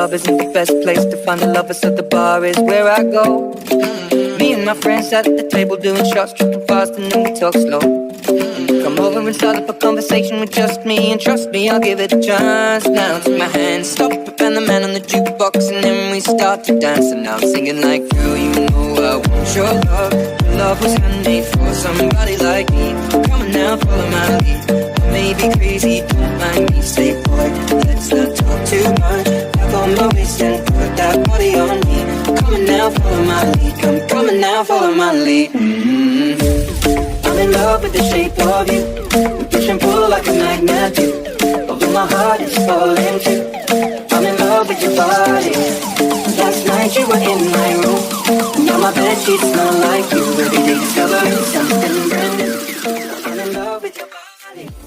club isn't the best place to find the lovers, so the bar is where I go. Me and my friends at the table doing shots, tripping fast and then we talk slow. Come over and start up a conversation with just me, and trust me, I'll give it a chance. Now take my hand, stop it, and the man on the jukebox, and then we start to dance. And now I'm singing like, girl, you know I want your love. Your love was handmade for somebody like me. Come on now, follow my lead. I may be crazy, don't mind me. Say, boy, let's not talk too much. Back on my waist and put that body on me. Come on now, follow my lead. Come on now, follow my lead. I'm in love with the shape of you. We push and pull like a magnet do. Although my heart is falling too. I'm in love with your body. Last night you were in my room. Now my bedsheets smell like you. Every day discovering something brand new. I'm in love with your body.